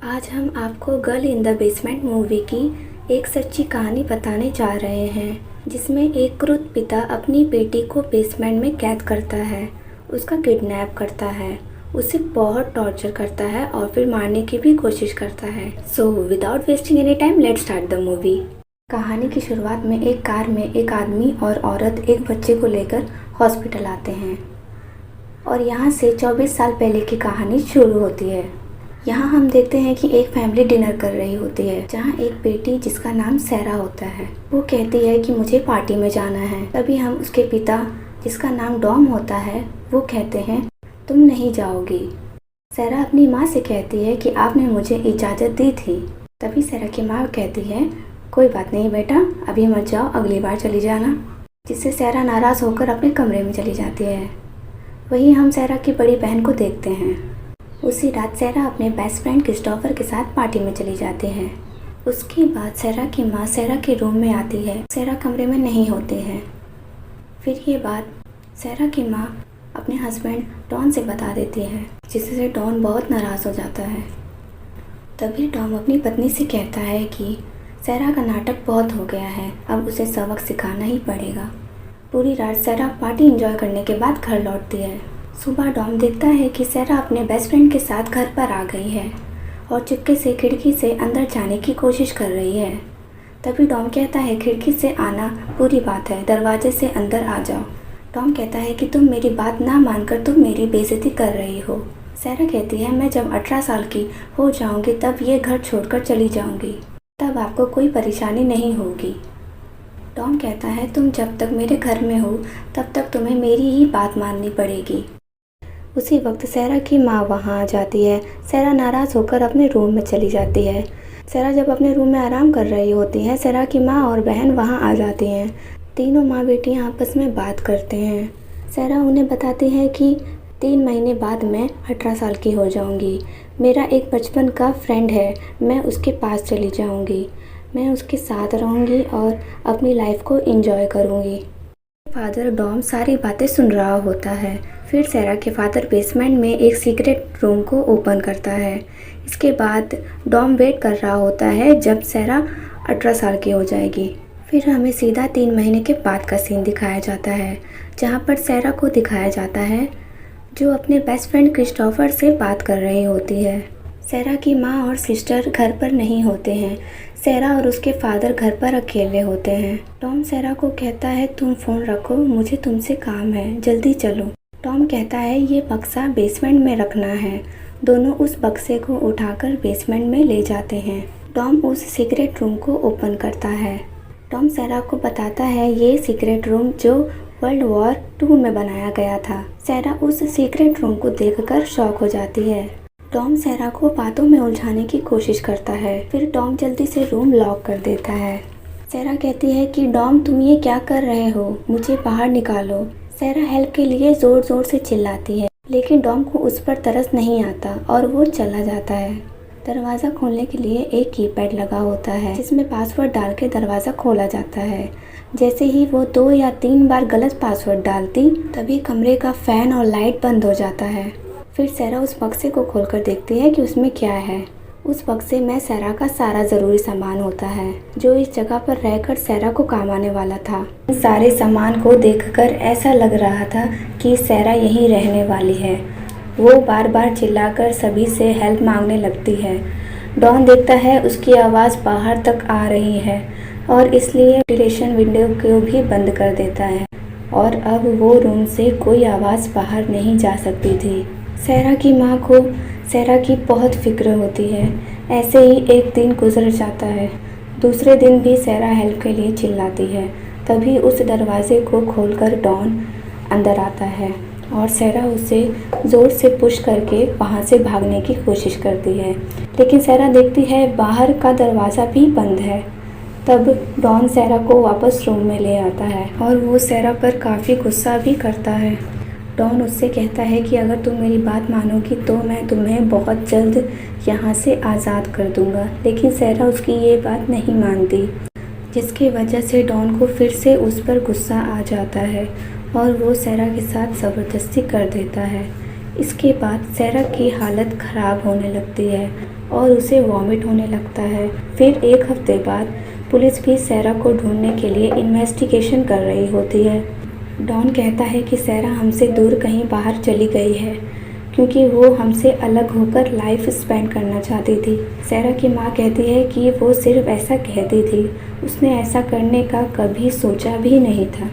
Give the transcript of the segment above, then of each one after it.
आज हम आपको girl in the basement movie की एक सच्ची कहानी बताने जा रहे हैं, जिसमें एक क्रूर पिता अपनी बेटी को बेसमेंट में कैद करता है, उसका किडनैप करता है, उसे बहुत टॉर्चर करता है और फिर मारने की भी कोशिश करता है। So without wasting any time let's start the movie. कहानी की शुरुआत में एक कार में एक आदमी और औरत एक बच्चे को लेकर हॉस्पिटल आते हैं और यहाँ से 24 साल पहले की कहानी शुरू होती है। यहाँ हम देखते हैं कि एक फैमिली डिनर कर रही होती है, जहाँ एक बेटी जिसका नाम सैरा होता है वो कहती है कि मुझे पार्टी में जाना है। तभी हम उसके पिता जिसका नाम डॉम होता है वो कहते हैं तुम नहीं जाओगी। सैरा अपनी माँ से कहती है कि आपने मुझे इजाज़त दी थी। तभी सैरा की माँ कहती है कोई बात नहीं बेटा, अभी मत जाओ, अगली बार चली जाना। जिससे सैरा नाराज़ होकर अपने कमरे में चली जाती है। वहीं हम सैरा की बड़ी बहन को देखते हैं। उसी रात सैरा अपने बेस्ट फ्रेंड क्रिस्टोफर के साथ पार्टी में चली जाती है। उसके बाद सैरा की माँ सैरा के रूम में आती है, सैरा कमरे में नहीं होती है। फिर ये बात सैरा की माँ अपने हस्बैंड डॉन से बता देती है, जिससे डॉन बहुत नाराज़ हो जाता है। तभी डॉन अपनी पत्नी से कहता है कि सैरा का नाटक बहुत हो गया है, अब उसे सबक सिखाना ही पड़ेगा। पूरी रात सैरा पार्टी एंजॉय करने के बाद घर लौटती है। सुबह डॉम देखता है कि सैरा अपने बेस्ट फ्रेंड के साथ घर पर आ गई है और चुपके से खिड़की से अंदर जाने की कोशिश कर रही है। तभी डॉम कहता है खिड़की से आना बुरी बात है, दरवाजे से अंदर आ जाओ। डॉम कहता है कि तुम मेरी बात ना मानकर तुम मेरी बेइज्जती कर रही हो। सैरा कहती है मैं जब 18 साल की हो जाऊंगी तब ये घर छोड़कर चली जाऊंगी, तब आपको कोई परेशानी नहीं होगी। डॉम कहता है तुम जब तक मेरे घर में हो तब तक तुम्हें मेरी ही बात माननी पड़ेगी। उसी वक्त सैरा की माँ वहाँ आ जाती है। सैरा नाराज़ होकर अपने रूम में चली जाती है। सैरा जब अपने रूम में आराम कर रही होती है, सैरा की माँ और बहन वहाँ आ जाती हैं। तीनों माँ बेटियाँ आपस में बात करते हैं। सैरा उन्हें बताती है कि 3 महीने बाद मैं 18 साल की हो जाऊँगी। मेरा एक बचपन का फ्रेंड है, मैं उसके पास चली जाऊँगी, मैं उसके साथ रहूँगी और अपनी लाइफ को एंजॉय करूँगी। फादर डॉम सारी बातें सुन रहा होता है। फिर सैरा के फादर बेसमेंट में एक सीक्रेट रूम को ओपन करता है। इसके बाद डॉम वेट कर रहा होता है जब सैरा 18 साल की हो जाएगी। फिर हमें सीधा 3 महीने के बाद का सीन दिखाया जाता है, जहाँ पर सैरा को दिखाया जाता है जो अपने बेस्ट फ्रेंड क्रिस्टोफर से बात कर रही होती है। सैरा की माँ और सिस्टर घर पर नहीं होते हैं। सैरा और उसके फादर घर पर अकेले होते हैं। टॉम सैरा को कहता है तुम फ़ोन रखो, मुझे तुमसे काम है, जल्दी चलो। टॉम कहता है ये बक्सा बेसमेंट में रखना है। दोनों उस बक्से को उठाकर बेसमेंट में ले जाते हैं। टॉम उस सीक्रेट रूम को ओपन करता है। टॉम सैरा को बताता है ये सीक्रेट रूम जो वर्ल्ड वॉर 2 में बनाया गया था। सैरा उस सीक्रेट रूम को देखकर शॉक हो जाती है। टॉम सैरा को बातों में उलझाने की कोशिश करता है। फिर टॉम जल्दी से रूम लॉक कर देता है। सैरा कहती है कि डॉम तुम ये क्या कर रहे हो, मुझे बाहर निकालो। सैरा हेल्प के लिए ज़ोर ज़ोर से चिल्लाती है, लेकिन डॉम को उस पर तरस नहीं आता और वो चला जाता है। दरवाज़ा खोलने के लिए एक कीपैड लगा होता है, जिसमें पासवर्ड डाल के दरवाज़ा खोला जाता है। जैसे ही वो 2 या 3 बार गलत पासवर्ड डालती, तभी कमरे का फ़ैन और लाइट बंद हो जाता है। फिर सैरा उस बक्से को खोलकर देखती है कि उसमें क्या है। उस बक्से में सैरा का सारा ज़रूरी सामान होता है, जो इस जगह पर रहकर सैरा को काम आने वाला था। सारे सामान को देखकर ऐसा लग रहा था कि सैरा यहीं रहने वाली है। वो बार बार चिल्लाकर सभी से हेल्प मांगने लगती है। डॉन देखता है उसकी आवाज़ बाहर तक आ रही है और इसलिए वेंटिलेशन विंडो को भी बंद कर देता है और अब वो रूम से कोई आवाज़ बाहर नहीं जा सकती थी। सैरा की माँ को सैरा की बहुत फिक्र होती है। ऐसे ही एक दिन गुजर जाता है। दूसरे दिन भी सैरा हेल्प के लिए चिल्लाती है। तभी उस दरवाजे को खोलकर डॉन अंदर आता है और सैरा उसे ज़ोर से पुश करके वहाँ से भागने की कोशिश करती है, लेकिन सैरा देखती है बाहर का दरवाज़ा भी बंद है। तब डॉन सैरा को वापस रूम में ले आता है और वो सैरा पर काफ़ी गुस्सा भी करता है। डॉन उससे कहता है कि अगर तुम मेरी बात मानोगी तो मैं तुम्हें बहुत जल्द यहाँ से आज़ाद कर दूँगा, लेकिन सैरा उसकी ये बात नहीं मानती, जिसकी वजह से डॉन को फिर से उस पर गुस्सा आ जाता है और वो सैरा के साथ ज़बरदस्ती कर देता है। इसके बाद सैरा की हालत ख़राब होने लगती है और उसे वॉमिट होने लगता है। फिर एक हफ्ते बाद पुलिस भी सैरा को ढूंढने के लिए इन्वेस्टिगेशन कर रही होती है। डॉन कहता है कि सैरा हमसे दूर कहीं बाहर चली गई है क्योंकि वो हमसे अलग होकर लाइफ स्पेंड करना चाहती थी। सैरा की माँ कहती है कि वो सिर्फ ऐसा कहती थी, उसने ऐसा करने का कभी सोचा भी नहीं था।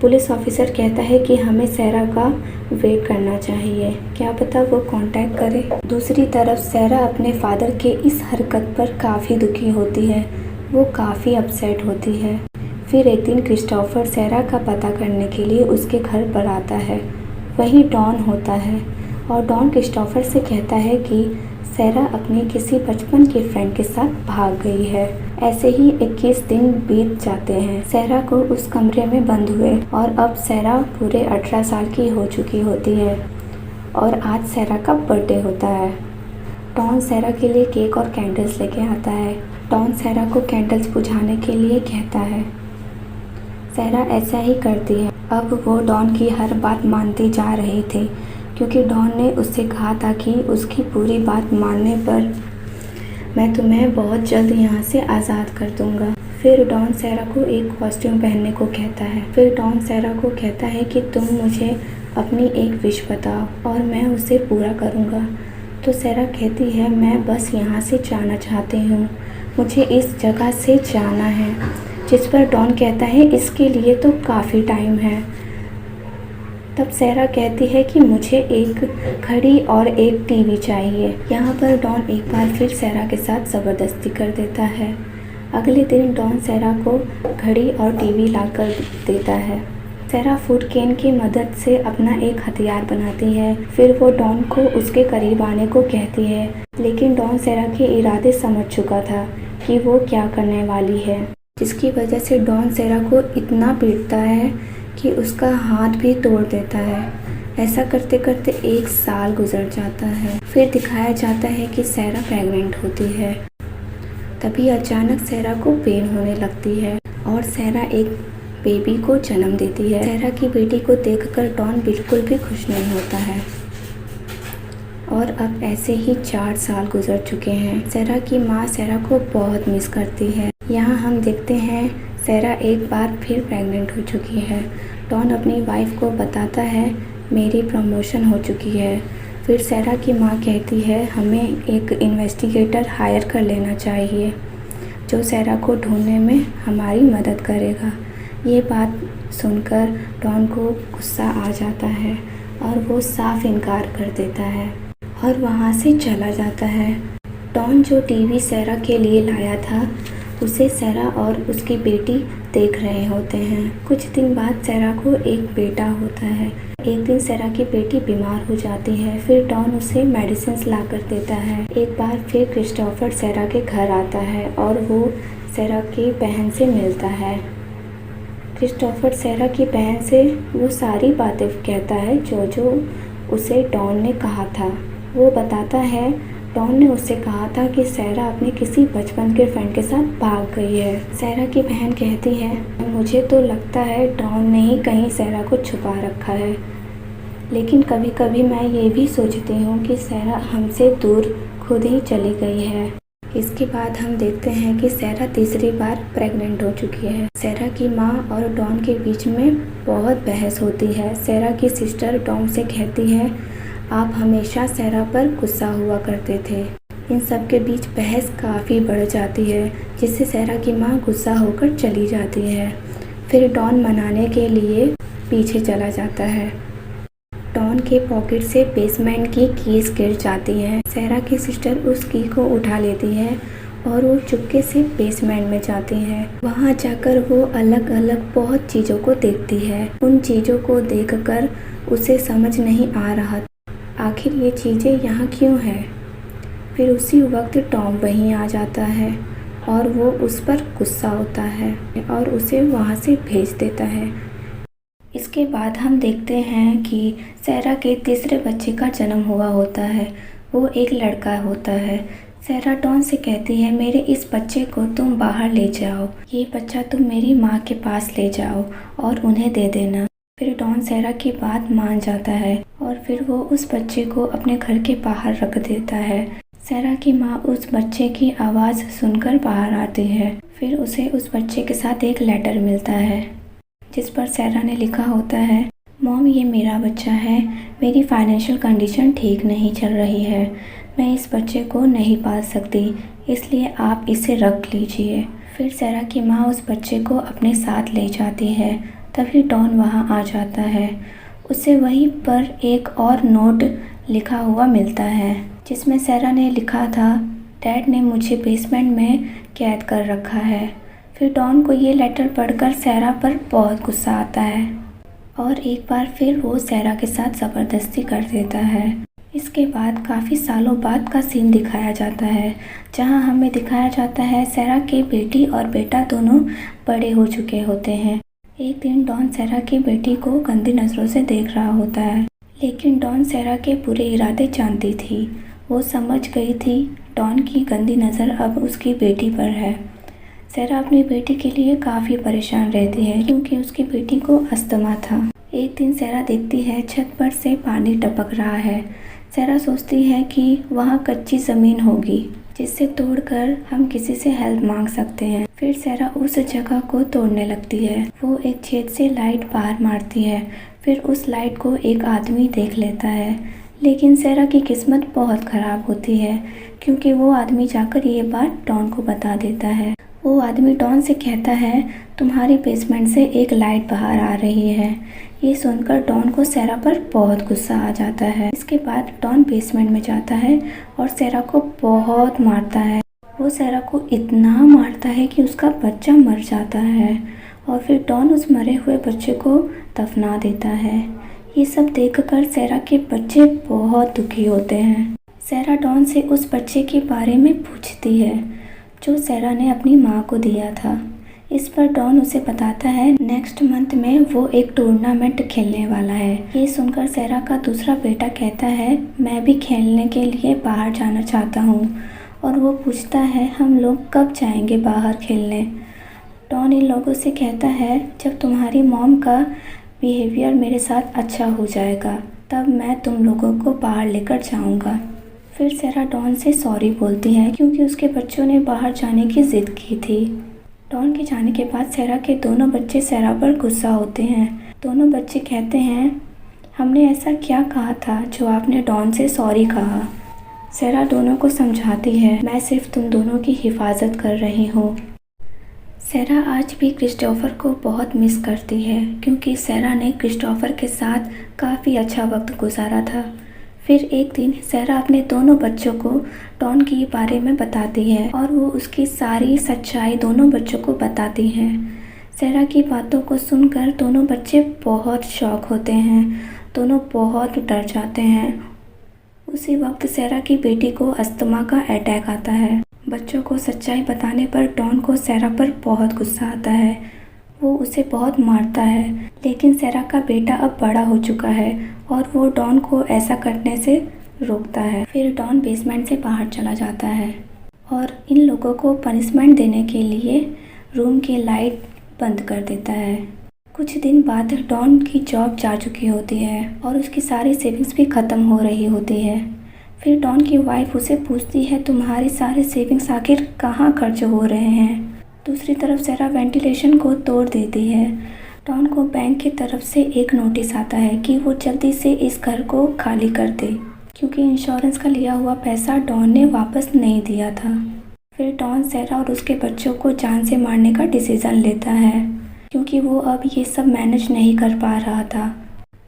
पुलिस ऑफिसर कहता है कि हमें सैरा का वेट करना चाहिए, क्या पता वो कांटेक्ट करे। दूसरी तरफ सैरा अपने फादर के इस हरकत पर काफ़ी दुखी होती है, वो काफ़ी अपसेट होती है। फिर एक दिन क्रिस्टोफर सैरा का पता करने के लिए उसके घर पर आता है। वही डॉन होता है और डॉन क्रिस्टोफर से कहता है कि सैरा अपने किसी बचपन के फ्रेंड के साथ भाग गई है। ऐसे ही 21 दिन बीत जाते हैं सैरा को उस कमरे में बंद हुए और अब सैरा पूरे 18 साल की हो चुकी होती है और आज सैरा का बर्थडे होता है। डॉन सैरा के लिए केक और कैंडल्स लेके आता है। डॉन सैरा को कैंडल्स बुझाने के लिए कहता है। सैरा ऐसा ही करती है। अब वो डॉन की हर बात मानती जा रही थी क्योंकि डॉन ने उससे कहा था कि उसकी पूरी बात मानने पर मैं तुम्हें बहुत जल्द यहाँ से आज़ाद कर दूँगा। फिर डॉन सैरा को एक कॉस्ट्यूम पहनने को कहता है। फिर डॉन सैरा को कहता है कि तुम मुझे अपनी एक विश बताओ और मैं उसे पूरा करूँगा। तो सैरा कहती है मैं बस यहाँ से जाना चाहती हूँ, मुझे इस जगह से जाना है। जिस पर डॉन कहता है इसके लिए तो काफ़ी टाइम है। तब सैरा कहती है कि मुझे एक घड़ी और एक टीवी चाहिए। यहाँ पर डॉन एक बार फिर सैरा के साथ ज़बरदस्ती कर देता है। अगले दिन डॉन सैरा को घड़ी और टीवी लाकर देता है। सैरा फूड कैन की मदद से अपना एक हथियार बनाती है। फिर वो डॉन को उसके करीब आने को कहती है, लेकिन डॉन सैरा के इरादे समझ चुका था कि वो क्या करने वाली है, जिसकी वजह से डॉन सैरा को इतना पीटता है कि उसका हाथ भी तोड़ देता है। ऐसा करते करते 1 साल गुजर जाता है। फिर दिखाया जाता है कि सैरा प्रेग्नेंट होती है। तभी अचानक सैरा को पेन होने लगती है और सैरा एक बेबी को जन्म देती है। सैरा की बेटी को देखकर डॉन बिल्कुल भी खुश नहीं होता है और अब ऐसे ही 4 साल गुजर चुके हैं। सैरा की माँ सैरा को बहुत मिस करती है। यहाँ हम देखते हैं सैरा एक बार फिर प्रेग्नेंट हो चुकी है। डॉन अपनी वाइफ को बताता है मेरी प्रमोशन हो चुकी है। फिर सैरा की माँ कहती है हमें एक इन्वेस्टिगेटर हायर कर लेना चाहिए जो सैरा को ढूंढने में हमारी मदद करेगा। ये बात सुनकर डॉन को गुस्सा आ जाता है और वो साफ इनकार कर देता है और वहाँ से चला जाता है। डॉन जो टीवी सैरा के लिए लाया था उसे सैरा और उसकी बेटी देख रहे होते हैं। कुछ दिन बाद सैरा को एक बेटा होता है। एक दिन सैरा की बेटी बीमार हो जाती है। फिर डॉन उसे मेडिसिन ला कर देता है। एक बार फिर क्रिस्टोफर सैरा के घर आता है और वो सैरा की बहन से मिलता है। क्रिस्टोफर सैरा की बहन से वो सारी बातें कहता है जो उसे डॉन ने कहा था। वो बताता है डॉन ने उससे कहा था कि सैरा अपने किसी बचपन के फ्रेंड के साथ भाग गई है। सैरा की बहन कहती है मुझे तो लगता है डॉन ने ही कहीं सैरा को छुपा रखा है, लेकिन कभी कभी मैं ये भी सोचती हूँ कि सैरा हमसे दूर खुद ही चली गई है। इसके बाद हम देखते हैं कि सैरा तीसरी बार प्रेग्नेंट हो चुकी है। सैरा की माँ और डॉन के बीच में बहुत बहस होती है। सैरा की सिस्टर डॉन से कहती है आप हमेशा सैरा पर गुस्सा हुआ करते थे। इन सब के बीच बहस काफ़ी बढ़ जाती है जिससे सैरा की माँ गुस्सा होकर चली जाती है। फिर डॉन मनाने के लिए पीछे चला जाता है। डॉन के पॉकेट से बेसमेंट की कीज गिर जाती है। सैरा की सिस्टर उस की को उठा लेती है और वो चुपके से बेसमेंट में जाती है। वहाँ जाकर वो अलग अलग बहुत चीज़ों को देखती है। उन चीज़ों को देखकर उसे समझ नहीं आ रहा आखिर ये चीज़ें यहाँ क्यों है। फिर उसी वक्त टॉम वहीं आ जाता है और वो उस पर गुस्सा होता है और उसे वहाँ से भेज देता है। इसके बाद हम देखते हैं कि सैरा के तीसरे बच्चे का जन्म हुआ होता है। वो एक लड़का होता है। सैरा डॉन से कहती है मेरे इस बच्चे को तुम बाहर ले जाओ, ये बच्चा तुम मेरी माँ के पास ले जाओ और उन्हें दे देना। फिर डॉन सैरा की बात मान जाता है और फिर वो उस बच्चे को अपने घर के बाहर रख देता है। सैरा की माँ उस बच्चे की आवाज़ सुनकर बाहर आती है। फिर उसे उस बच्चे के साथ एक लेटर मिलता है जिस पर सैरा ने लिखा होता है, मॉम ये मेरा बच्चा है, मेरी फाइनेंशियल कंडीशन ठीक नहीं चल रही है, मैं इस बच्चे को नहीं पाल सकती, इसलिए आप इसे रख लीजिए। फिर सैरा की माँ उस बच्चे को अपने साथ ले जाती है। तभी डॉन वहाँ आ जाता है। उसे वहीं पर एक और नोट लिखा हुआ मिलता है जिसमें सैरा ने लिखा था, डैड ने मुझे बेसमेंट में कैद कर रखा है। फिर डॉन को ये लेटर पढ़कर सैरा पर बहुत गुस्सा आता है और एक बार फिर वो सैरा के साथ ज़बरदस्ती कर देता है। इसके बाद काफ़ी सालों बाद का सीन दिखाया जाता है जहां हमें दिखाया जाता है सैरा के बेटी और बेटा दोनों बड़े हो चुके होते हैं। एक दिन डॉन सैरा की बेटी को गंदी नज़रों से देख रहा होता है, लेकिन डॉन सैरा के बुरे इरादे जानती थी। वो समझ गई थी डॉन की गंदी नज़र अब उसकी बेटी पर है। सैरा अपनी बेटी के लिए काफ़ी परेशान रहती है क्योंकि उसकी बेटी को अस्थमा था। एक दिन सैरा देखती है छत पर से पानी टपक रहा है। सैरा सोचती है कि वहाँ कच्ची ज़मीन होगी जिसे तोड़कर हम किसी से हेल्प मांग सकते हैं। फिर सैरा उस जगह को तोड़ने लगती है। वो एक छेद से लाइट बाहर मारती है। फिर उस लाइट को एक आदमी देख लेता है, लेकिन सैरा की किस्मत बहुत ख़राब होती है क्योंकि वो आदमी जाकर ये बात डॉन को बता देता है। वो आदमी डॉन से कहता है, तुम्हारी बेसमेंट से एक लाइट बाहर आ रही है। ये सुनकर डॉन को सैरा पर बहुत गुस्सा आ जाता है। इसके बाद डॉन बेसमेंट में जाता है और सैरा को बहुत मारता है। वो सैरा को इतना मारता है कि उसका बच्चा मर जाता है और फिर डॉन उस मरे हुए बच्चे को दफना देता है। ये सब देखकर सैरा के बच्चे बहुत दुखी होते हैं। सैरा डॉन से उस बच्चे के बारे में पूछती है जो सैरा ने अपनी माँ को दिया था। इस पर डॉन उसे बताता है नेक्स्ट मंथ में वो एक टूर्नामेंट खेलने वाला है। ये सुनकर सैरा का दूसरा बेटा कहता है, मैं भी खेलने के लिए बाहर जाना चाहता हूँ। और वो पूछता है, हम लोग कब जाएंगे बाहर खेलने। डॉन इन लोगों से कहता है, जब तुम्हारी मॉम का बिहेवियर मेरे साथ अच्छा हो जाएगा तब मैं तुम लोगों को बाहर लेकर जाऊँगा। फिर सैरा डॉन से सॉरी बोलती है क्योंकि उसके बच्चों ने बाहर जाने की ज़िद की थी। डॉन के जाने के बाद सैरा के दोनों बच्चे सैरा पर गुस्सा होते हैं। दोनों बच्चे कहते हैं, हमने ऐसा क्या कहा था जो आपने डॉन से सॉरी कहा। सैरा दोनों को समझाती है, मैं सिर्फ तुम दोनों की हिफाजत कर रही हूँ। सैरा आज भी क्रिस्टोफर को बहुत मिस करती है क्योंकि सैरा ने क्रिस्टोफर के साथ काफ़ी अच्छा वक्त गुजारा था। फिर एक दिन सैरा अपने दोनों बच्चों को डॉन के बारे में बताती है और वो उसकी सारी सच्चाई दोनों बच्चों को बताती हैं। सैरा की बातों को सुनकर दोनों बच्चे बहुत शॉक होते हैं। दोनों बहुत डर जाते हैं। उसी वक्त सैरा की बेटी को अस्थमा का अटैक आता है। बच्चों को सच्चाई बताने पर डॉन को सैरा पर बहुत गुस्सा आता है। वो उसे बहुत मारता है, लेकिन सैरा का बेटा अब बड़ा हो चुका है और वो डॉन को ऐसा करने से रोकता है। फिर डॉन बेसमेंट से बाहर चला जाता है और इन लोगों को पनिशमेंट देने के लिए रूम की लाइट बंद कर देता है। कुछ दिन बाद डॉन की जॉब जा चुकी होती है और उसकी सारी सेविंग्स भी ख़त्म हो रही होती है। फिर डॉन की वाइफ उसे पूछती है, तुम्हारी सारी सेविंग्स आखिर कहाँ खर्च हो रहे हैं। दूसरी तरफ सैरा वेंटिलेशन को तोड़ देती है। डॉन को बैंक की तरफ से एक नोटिस आता है कि वो जल्दी से इस घर को खाली कर दे क्योंकि इंश्योरेंस का लिया हुआ पैसा डॉन ने वापस नहीं दिया था। फिर डॉन सैरा और उसके बच्चों को जान से मारने का डिसीज़न लेता है क्योंकि वो अब ये सब मैनेज नहीं कर पा रहा था।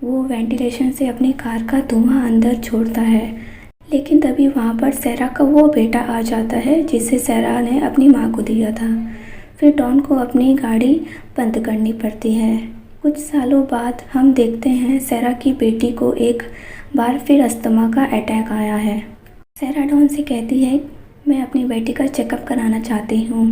वो वेंटिलेशन से अपनी कार का धुआं अंदर छोड़ता है, लेकिन तभी वहाँ पर सैरा का वो बेटा आ जाता है जिसे सैरा ने अपनी माँ को दिया था। फिर डॉन को अपनी गाड़ी बंद करनी पड़ती है। कुछ सालों बाद हम देखते हैं सैरा की बेटी को एक बार फिर अस्थमा का अटैक आया है। सैरा डॉन से कहती है, मैं अपनी बेटी का चेकअप कराना चाहती हूँ,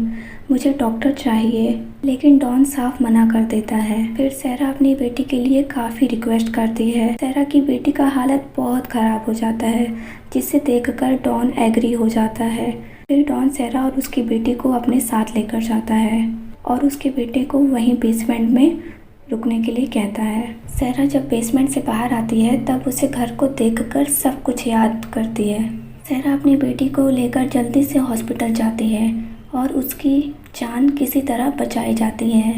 मुझे डॉक्टर चाहिए, लेकिन डॉन साफ मना कर देता है। फिर सैरा अपनी बेटी के लिए काफ़ी रिक्वेस्ट करती है। सैरा की बेटी का हालत बहुत ख़राब हो जाता है जिसे देखकर डॉन एग्री हो जाता है। फिर डॉन सैरा और उसकी बेटी को अपने साथ लेकर जाता है और उसके बेटे को वहीं बेसमेंट में रुकने के लिए कहता है। सैरा जब बेसमेंट से बाहर आती है तब उसे घर को देखकर सब कुछ याद करती है। सैरा अपनी बेटी को लेकर जल्दी से हॉस्पिटल जाती है और उसकी जान किसी तरह बचाई जाती है।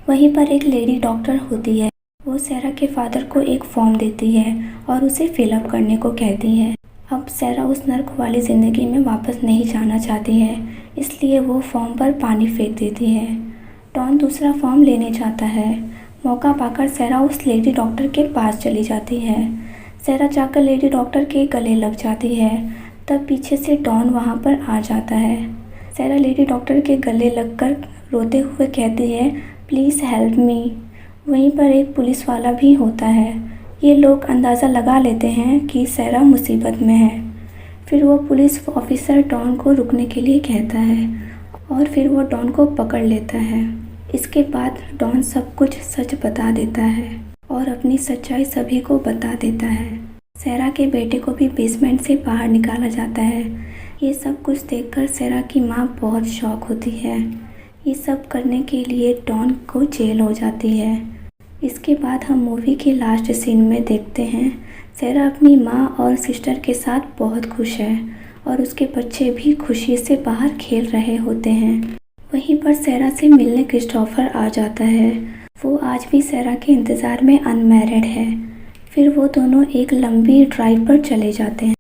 वहीं पर एक लेडी डॉक्टर होती है। वो सैरा के फादर को एक फॉर्म देती है और उसे फिलअप करने को कहती है। अब सैरा उस नर्क वाली ज़िंदगी में वापस नहीं जाना चाहती है, इसलिए वो फॉर्म पर पानी फेंक देती है। डॉन दूसरा फॉर्म लेने जाता है। मौका पाकर सैरा उस लेडी डॉक्टर के पास चली जाती है। सैरा जाकर लेडी डॉक्टर के गले लग जाती है। तब पीछे से डॉन वहाँ पर आ जाता है। सैरा लेडी डॉक्टर के गले लगकर रोते हुए कहती है, प्लीज़ हेल्प मी। वहीं पर एक पुलिस वाला भी होता है। ये लोग अंदाज़ा लगा लेते हैं कि सैरा मुसीबत में है। फिर वो पुलिस ऑफिसर डॉन को रुकने के लिए कहता है और फिर वो डॉन को पकड़ लेता है। इसके बाद डॉन सब कुछ सच बता देता है और अपनी सच्चाई सभी को बता देता है। सैरा के बेटे को भी बेसमेंट से बाहर निकाला जाता है। ये सब कुछ देखकर सैरा की माँ बहुत शॉक होती है। ये सब करने के लिए डॉन को जेल हो जाती है। इसके बाद हम मूवी के लास्ट सीन में देखते हैं सैरा अपनी माँ और सिस्टर के साथ बहुत खुश है और उसके बच्चे भी खुशी से बाहर खेल रहे होते हैं। वहीं पर सैरा से मिलने क्रिस्टोफर आ जाता है। वो आज भी सैरा के इंतज़ार में अनमैरिड है। फिर वो दोनों एक लंबी ड्राइव पर चले जाते हैं।